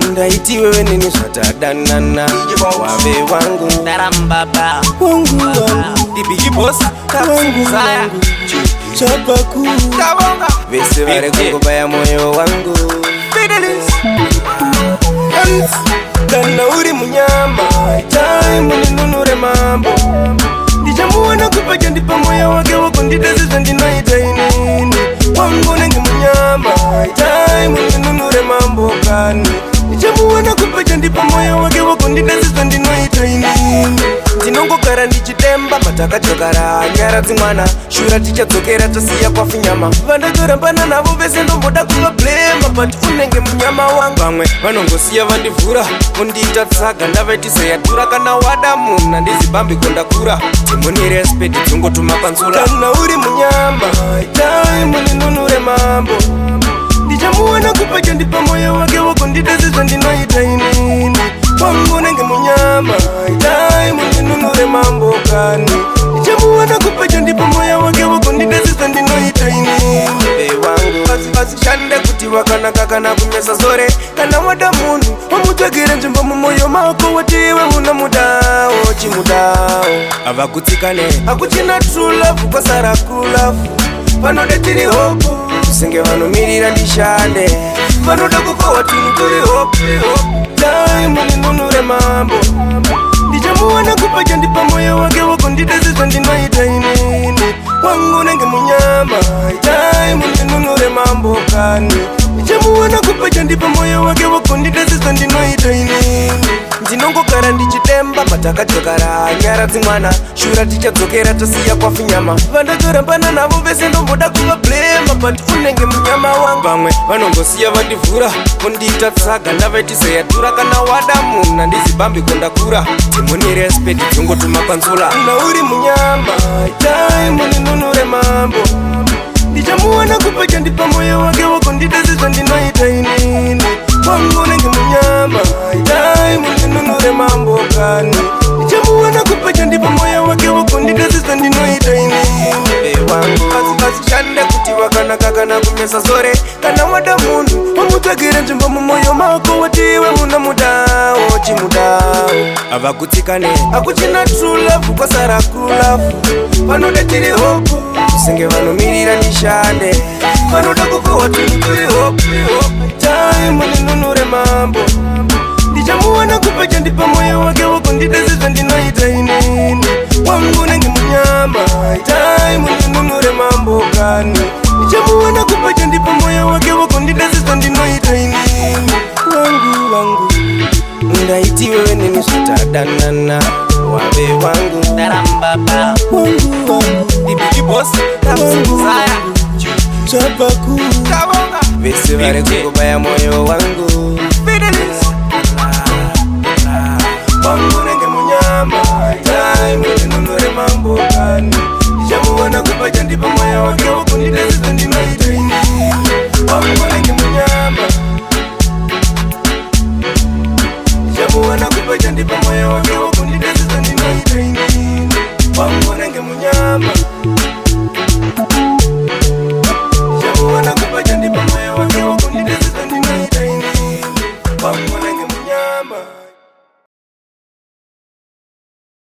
ndaiti wewe nini zvatadanana wave wangu ndarambaba wangu wangu dibigi boss wangu wangu chapaku vese vari kungobaya moyo wangu kana uri munyama time ninunure mambo ndichamuona kupacha ndipa moyo wake wakundidazizva ndinoita inini wangu nenge munyama time ninunure mambo kani ndichamuona kupacha ndipa moyo wake wakundidazizva ndinoita inini ndinongogara ndichitemba matakachokara nyara dzimwana shura tichadzokera tasiya kwafinyama vandatorambana navo vese ndomboda kuvablema but unenge munyama wangu vamwe vanongosiya vandivhura undiita tsaga ndavaitizoyadhura kana wada munhu handizibambi kondakura timuni respect dzongotuma panzula kana uri munyama time ninunure mambo ndichamuona kupacha ndipa moyo wake wakundidazizva ndinoita inini wangu unenge munyama time ninunure mambo kani ndichamuona kupacha ndipa moyo wake wakundidazizva ndinoita inini wangu vasishande kuti wakanaka kana kumesa zore kana wada munhu wamutsvagire nzvimbo mumwoyo mako watiwe unomudawo chimudawo havagutsikane hakuchina true love kwasara cool love vanode tiri hope senge vanomirira ndishande vanoda kukohwa tunhu turi hope time ninunure mambo ndichamuona kupacha ndipa moyo wake wakundidazizva ndinoita inini wangu unenge munyama time ninunure mambo kani ndichamuona kupacha ndipa moyo wake wakundidazizva ndinoita inini ndinongogara ndichitemba matakadzokara nyara dzimwana shura tichadzokera tasiya kwafinyama vandatorambana navo vese ndomboda kuvablema but unenge munyama wangu vamwe vanongosiya vandivhura undiita tsaga ndavaitizoyadhura kana wada munhu handizibambi kondakura timuni respect dzongotuma panzula kana uri munyama time ninunure mambo ndichamuona kupacha ndipa moyo wake wakundidazizva ndinoita inini wangu unenge munyama time ninunure mambo kani ndichamuona kupacha ndipa moyo wake wakundidazizva ndinoita inini wangu vasishande kuti wakanaka kana kumesa zore kana wada munhu wamutsvagire nzvimbo mumwoyo mako watiwe unomudawo chimudawo havagutsikane hakuchina true love kwasara cool love vanode tiri hope senge vanomirira ndishande vanoda kukohwa tunhu turi hope time ninunure mambo ndichamuona kupacha ndipa moyo wake wakundidazizva ndinoita inini wangu unenge munyama time ninunure mambo kani ndichamuona kupacha ndipa moyo wake wakundidazizva ndinoita inini wangu wangu ndaiti wewe nini zvatadanana wave wangu ndarambaba wangu wangu dibigi boss saya chapaku vese vari kungobaya moyo wangu wangu unenge munyama time ninunure mambo kani ndichamuona kupacha ndipa moyo wake wakundidazizva ndinoita inini wangu unenge munyama ndichamuona kupacha ndipa moyo wake wakundidazizva ndinoita inini wangu unenge munyama